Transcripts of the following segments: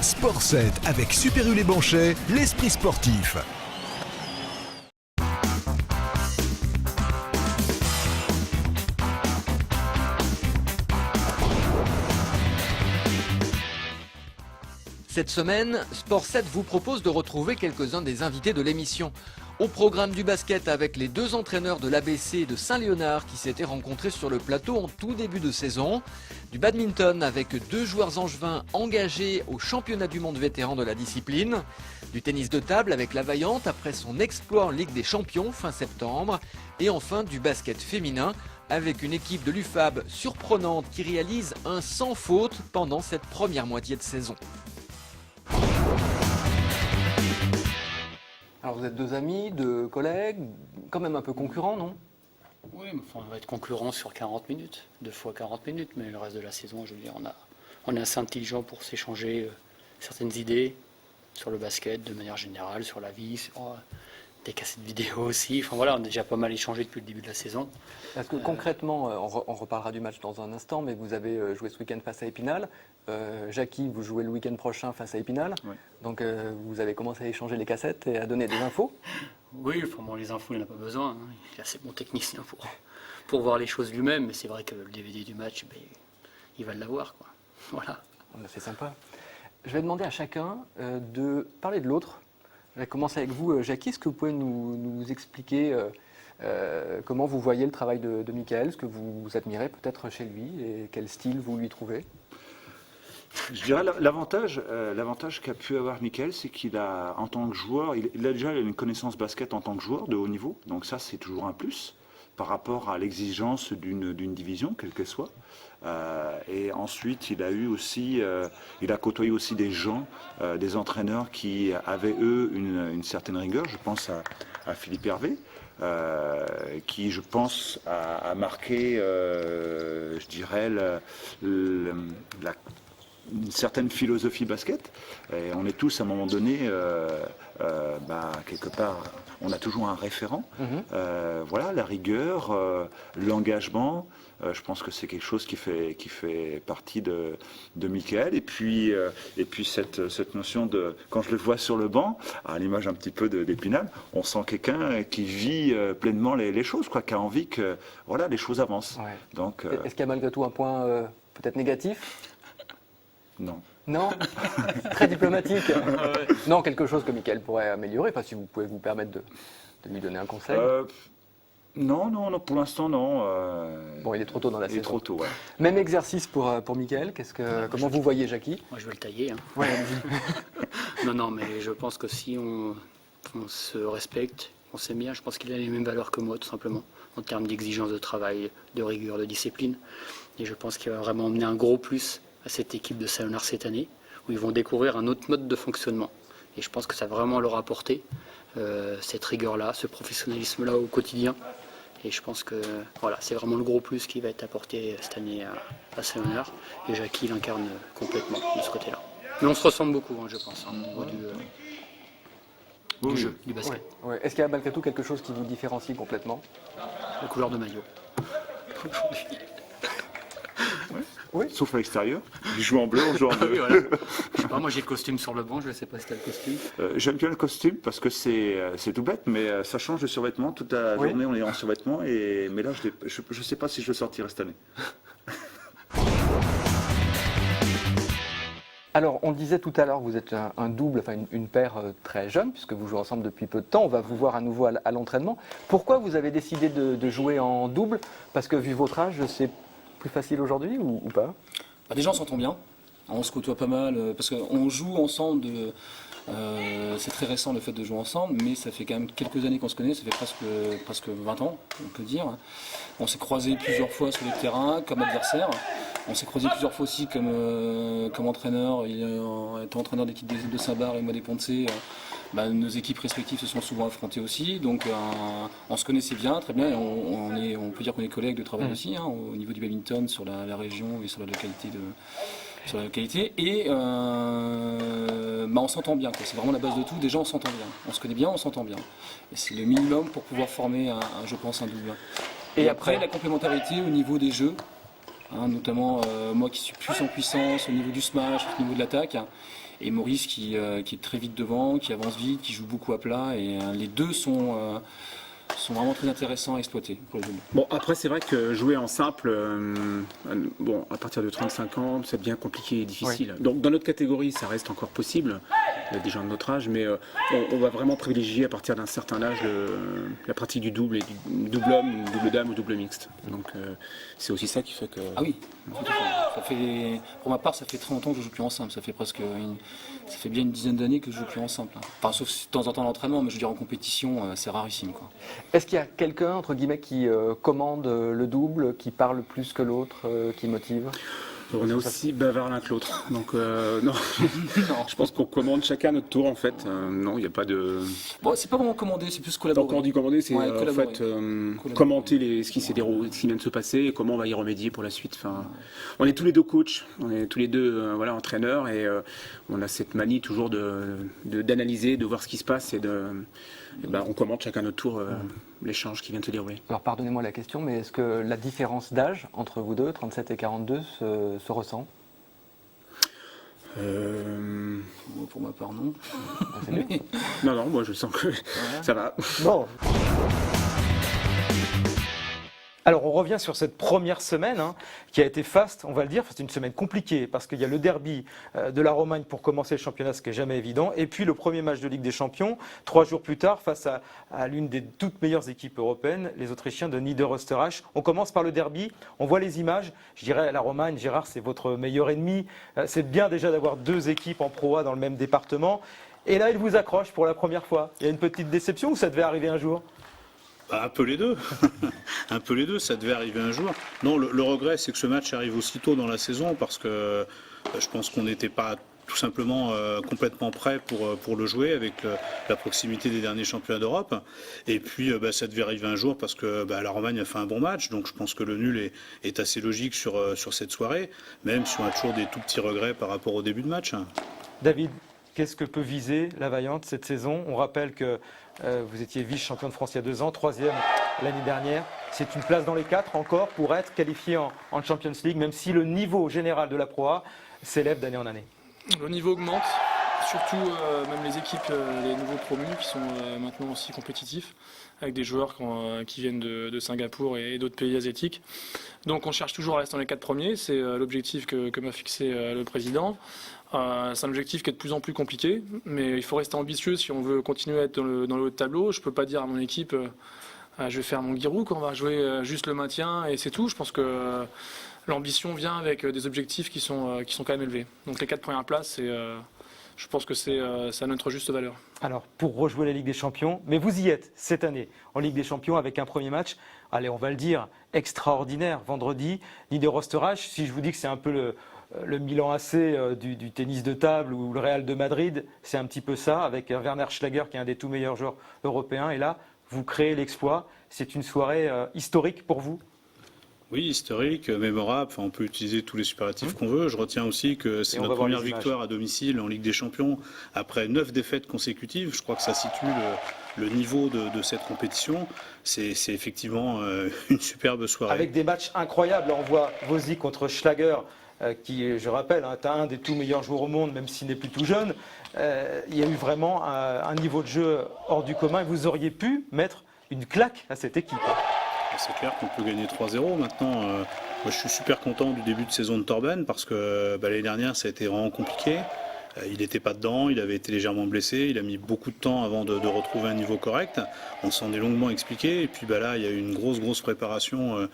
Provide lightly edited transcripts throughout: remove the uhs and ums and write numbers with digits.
Sport 7 avec Super U Les Banchais, l'esprit sportif. Cette semaine, Sport 7 vous propose de retrouver quelques-uns des invités de l'émission. Au programme du basket avec les deux entraîneurs de l'ABC et de Saint-Léonard qui s'étaient rencontrés sur le plateau en tout début de saison. Du badminton avec deux joueurs angevins engagés au championnat du monde vétéran de la discipline. Du tennis de table avec la Vaillante après son exploit en Ligue des Champions fin septembre. Et enfin du basket féminin avec une équipe de l'UFAB surprenante qui réalise un sans faute pendant cette première moitié de saison. Alors vous êtes deux amis, deux collègues, quand même un peu concurrents, non? Oui, enfin, on va être concurrents sur 40 minutes, 2 fois 40 minutes, mais le reste de la saison, je veux dire, on est assez intelligent pour s'échanger certaines idées sur le basket de manière générale, sur la vie, sur des cassettes vidéo aussi. Enfin voilà, on a déjà pas mal échangé depuis le début de la saison. Parce que concrètement, on reparlera du match dans un instant, mais vous avez joué ce week-end face à Épinal. Jackie, vous jouez le week-end prochain face à Épinal. Oui. Donc vous avez commencé à échanger les cassettes et à donner des infos. Oui, enfin bon, les infos, il n'en a pas besoin. Hein. Il est assez bon technicien pour voir les choses lui-même, mais c'est vrai que le DVD du match, ben, il va l'avoir, quoi. Voilà. C'est sympa. Je vais demander à chacun de parler de l'autre. Je vais commencer avec vous, Jackie. Est-ce que vous pouvez nous expliquer comment vous voyez le travail de Mickaël, ce que vous admirez peut-être chez lui et quel style vous lui trouvez? Je dirais l'avantage qu'a pu avoir Mickaël, c'est qu'il a, en tant que joueur, il a déjà une connaissance basket en tant que joueur de haut niveau. Donc ça, c'est toujours un plus par rapport à l'exigence d'une division, quelle qu'elle soit. Et ensuite, il a côtoyé aussi des gens, des entraîneurs qui avaient, eux, une certaine rigueur. Je pense à Philippe Hervé, qui, je pense, a marqué, je dirais, une certaine philosophie basket. Et on est tous, à un moment donné, quelque part, on a toujours un référent. Voilà, la rigueur, l'engagement. Je pense que c'est quelque chose qui fait partie de Mickaël. Et puis cette notion de, quand je le vois sur le banc, à l'image un petit peu d'Épinal, on sent quelqu'un qui vit pleinement les choses, quoi, qui a envie que voilà, les choses avancent. Ouais. Donc, est-ce qu'il y a malgré tout un point peut-être négatif? Non. Non. Très diplomatique. Non, quelque chose que Mickaël pourrait améliorer, enfin, si vous pouvez vous permettre de lui donner un conseil. Non, pour l'instant, non. Bon, il est trop tôt dans la saison. Il est trop tôt, ouais. Même exercice pour Mickaël. Comment vous voyez Jackie? Moi, je vais le tailler. Hein. Ouais. Non, mais je pense que si on se respecte, on s'aime bien, je pense qu'il a les mêmes valeurs que moi, tout simplement, en termes d'exigence de travail, de rigueur, de discipline. Et je pense qu'il va vraiment emmener un gros plus à cette équipe de Saint-Léonard cette année, où ils vont découvrir un autre mode de fonctionnement. Et je pense que ça va vraiment leur apporter cette rigueur-là, ce professionnalisme-là au quotidien. Et je pense que voilà, c'est vraiment le gros plus qui va être apporté cette année à Saint-Léonard. Et Jackie l'incarne complètement de ce côté-là. Mais on se ressemble beaucoup, hein, je pense, au niveau du jeu, du basket. Ouais. Est-ce qu'il y a malgré tout quelque chose qui vous différencie complètement? La couleur de maillot. Oui. Sauf à l'extérieur. Je joue en bleu, on joue en bleu. Oui, voilà. Je sais pas, moi j'ai le costume sur le banc, je ne sais pas si tu as le costume. J'aime bien le costume parce que c'est tout bête, mais ça change de survêtement. Toute la journée on est en survêtement, mais là je ne sais pas si je le sortirai cette année. Alors, on disait tout à l'heure, vous êtes un double, enfin une paire très jeune, puisque vous jouez ensemble depuis peu de temps. On va vous voir à nouveau à l'entraînement. Pourquoi vous avez décidé de jouer en double? Parce que vu votre âge, c'est plus facile aujourd'hui ou pas? Déjà, on s'entend bien. On se côtoie pas mal, parce qu'on joue ensemble. C'est très récent le fait de jouer ensemble, mais ça fait quand même quelques années qu'on se connaît, ça fait presque 20 ans, on peut dire. On s'est croisés plusieurs fois sur les terrains comme adversaires. On s'est croisés plusieurs fois aussi comme entraîneur. Il était entraîneur d'équipe de Saint-Bar et moi des Poncé. Nos équipes respectives se sont souvent affrontées aussi, donc on se connaissait bien, très bien, et on peut dire qu'on est collègues de travail aussi, hein, au niveau du badminton, sur la région et sur la localité. Et on s'entend bien, quoi. C'est vraiment la base de tout. Déjà, on s'entend bien. On se connaît bien, on s'entend bien. Et c'est le minimum pour pouvoir former, je pense, un double. Et après, la complémentarité au niveau des jeux. notamment moi qui suis plus en puissance au niveau du smash, au niveau de l'attaque, et Maurice qui est très vite devant, qui avance vite, qui joue beaucoup à plat, et les deux sont vraiment très intéressants à exploiter pour le double. Bon, après, c'est vrai que jouer en simple, à partir de 35 ans, c'est bien compliqué et difficile. Donc, dans notre catégorie, ça reste encore possible. Il y a des gens de notre âge, mais on va vraiment privilégier à partir d'un certain âge la pratique du double, et du double homme, double dame ou double mixte. Donc, c'est aussi ça qui fait que... Ah oui, tout à fait. Pour ma part, ça fait très longtemps que je joue plus en simple. Ça fait bien une dizaine d'années que je joue plus en simple. Enfin, sauf de temps en temps l'entraînement, mais je veux dire en compétition, c'est rarissime, quoi. Est-ce qu'il y a quelqu'un, entre guillemets, qui commande le double, qui parle plus que l'autre, qui motive ? On est aussi bavard l'un que l'autre. Donc, non. Je pense qu'on commande chacun notre tour, en fait. Non, il n'y a pas de... Bon, c'est pas vraiment commander, c'est plus collaborer. Donc, quand on dit commander, c'est en fait commenter ce qui s'est déroulé, ce qui vient de se passer et comment on va y remédier pour la suite. Enfin, on est tous les deux coachs, on est tous les deux entraîneurs, et on a cette manie toujours d'analyser, de voir ce qui se passe, et on commente chacun notre tour l'échange qui vient de se dérouler. Alors pardonnez-moi la question, mais est-ce que la différence d'âge entre vous deux, 37 et 42, se ressent ? Pour ma part, non. C'est mieux. Non, moi je sens que ça va. Bon. Alors on revient sur cette première semaine qui a été faste, on va le dire. C'est une semaine compliquée parce qu'il y a le derby de la Romagne pour commencer le championnat, ce qui n'est jamais évident. Et puis le premier match de Ligue des Champions, 3 jours plus tard, face à l'une des toutes meilleures équipes européennes, les Autrichiens de Niederösterreich. On commence par le derby, on voit les images. Je dirais la Romagne, Gérard, c'est votre meilleur ennemi. C'est bien déjà d'avoir 2 équipes en Pro A dans le même département. Et là, il vous accroche pour la première fois. Il y a une petite déception ou ça devait arriver un jour ? Un peu les deux. Un peu les deux, ça devait arriver un jour. Non, le regret, c'est que ce match arrive aussitôt dans la saison parce que je pense qu'on n'était pas tout simplement complètement prêt pour le jouer avec la proximité des derniers championnats d'Europe. Et puis, ça devait arriver un jour parce que la Romagne a fait un bon match. Donc, je pense que le nul est assez logique sur cette soirée, même si on a toujours des tout petits regrets par rapport au début de match. David, qu'est-ce que peut viser la Vaillante cette saison ? On rappelle que vous étiez vice-champion de France il y a 2 ans, 3e l'année dernière. C'est une place dans les 4 encore pour être qualifié en Champions League, même si le niveau général de la Pro A s'élève d'année en année. Le niveau augmente, surtout même les équipes, les nouveaux promus qui sont maintenant aussi compétitifs, avec des joueurs qui viennent de Singapour et d'autres pays asiatiques. Donc on cherche toujours à rester dans les 4 premiers, c'est l'objectif que m'a fixé le président. C'est un objectif qui est de plus en plus compliqué, mais il faut rester ambitieux si on veut continuer à être dans le haut de tableau. Je ne peux pas dire à mon équipe, je vais faire mon Giroud, qu'on va jouer juste le maintien et c'est tout. Je pense que l'ambition vient avec des objectifs qui sont quand même élevés. Donc les 4 premières places, je pense que c'est à notre juste valeur. Alors, pour rejouer la Ligue des Champions, mais vous y êtes cette année en Ligue des Champions avec un premier match, allez, on va le dire, extraordinaire, vendredi, Niederösterreich. Si je vous dis que c'est un peu le Milan AC du tennis de table ou le Real de Madrid, c'est un petit peu ça, avec Werner Schlager qui est un des tout meilleurs joueurs européens. Et là, vous créez l'exploit. C'est une soirée historique pour vous ? Oui, historique, mémorable, on peut utiliser tous les superlatifs qu'on veut. Je retiens aussi que c'est notre première victoire à domicile en Ligue des Champions après 9 défaites consécutives. Je crois que ça situe le niveau de cette compétition. C'est effectivement une superbe soirée. Avec des matchs incroyables, on voit Vosy contre Schlager, qui, je rappelle, est un des tout meilleurs joueurs au monde, même s'il n'est plus tout jeune. Il y a eu vraiment un niveau de jeu hors du commun et vous auriez pu mettre une claque à cette équipe. C'est clair qu'on peut gagner 3-0 maintenant. Moi, je suis super content du début de saison de Torben parce que l'année dernière, ça a été vraiment compliqué. Il n'était pas dedans, il avait été légèrement blessé, il a mis beaucoup de temps avant de retrouver un niveau correct. On s'en est longuement expliqué. Et puis là, il y a eu une grosse préparation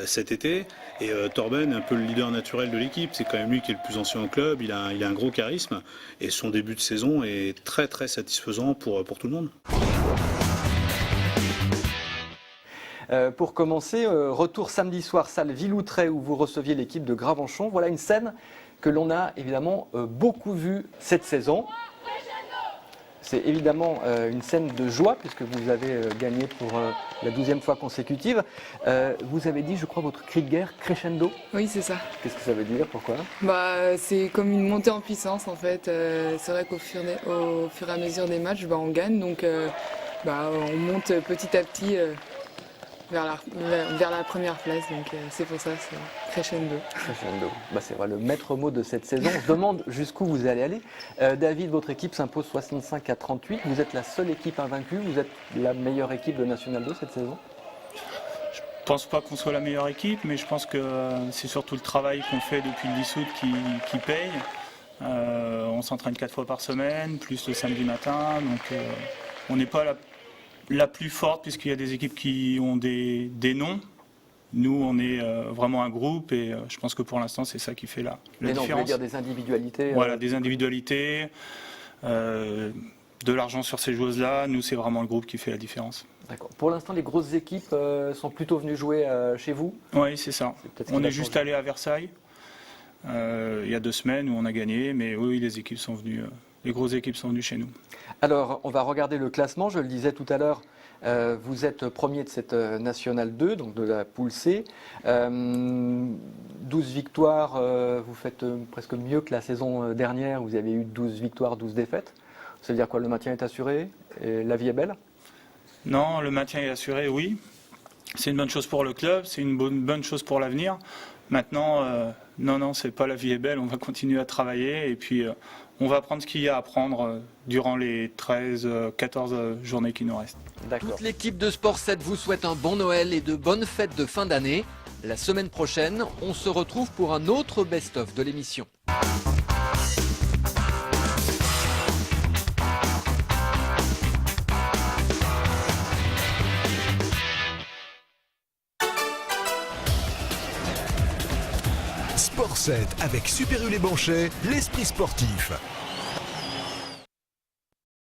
cet été. Et Torben est un peu le leader naturel de l'équipe. C'est quand même lui qui est le plus ancien au club. Il a un gros charisme. Et son début de saison est très satisfaisant pour tout le monde. Pour commencer, retour samedi soir, salle Villoutray, où vous receviez l'équipe de Gravenchon. Voilà une scène que l'on a évidemment beaucoup vue cette saison. C'est évidemment une scène de joie, puisque vous avez gagné pour la 12e fois consécutive. Vous avez dit, je crois, votre cri de guerre, crescendo. Oui, c'est ça. Qu'est-ce que ça veut dire? Pourquoi? C'est comme une montée en puissance, en fait. C'est vrai qu'au fur et à mesure des matchs, on gagne. Donc, on monte petit à petit vers la première place. Donc c'est pour ça, c'est crescendo. Crescendo. C'est vrai, le maître mot de cette saison. On se demande jusqu'où vous allez aller. David, votre équipe s'impose 65-38. Vous êtes la seule équipe invaincue. Vous êtes la meilleure équipe de National 2 cette saison? Je pense pas qu'on soit la meilleure équipe, mais je pense que c'est surtout le travail qu'on fait depuis le 10 août qui paye. On s'entraîne 4 fois par semaine, plus le samedi matin. Donc on n'est pas la plus forte puisqu'il y a des équipes qui ont des noms. Nous, on est vraiment un groupe et je pense que pour l'instant, c'est ça qui fait la différence. Vous voulez dire des individualités Voilà, des individualités, de l'argent sur ces joueuses-là. Nous, c'est vraiment le groupe qui fait la différence. D'accord. Pour l'instant, les grosses équipes sont plutôt venues jouer chez vous? Oui, c'est ça. On est juste changé. allé à Versailles il y a 2 semaines où on a gagné, mais oui, les équipes sont venues, les grosses équipes sont venues chez nous. Alors, on va regarder le classement. Je le disais tout à l'heure, vous êtes premier de cette National 2, donc de la poule C. 12 victoires, vous faites presque mieux que la saison dernière. Vous avez eu 12 victoires, 12 défaites. Ça veut dire quoi? Le maintien est assuré et la vie est belle? Non, le maintien est assuré, oui. C'est une bonne chose pour le club, c'est une bonne chose pour l'avenir. Maintenant, non, c'est pas la vie est belle, on va continuer à travailler et puis on va prendre ce qu'il y a à prendre durant les 13-14 journées qui nous restent. Toute l'équipe de Sport 7 vous souhaite un bon Noël et de bonnes fêtes de fin d'année. La semaine prochaine, on se retrouve pour un autre best-of de l'émission. Sport 7 avec Super U les Banchet, l'esprit sportif.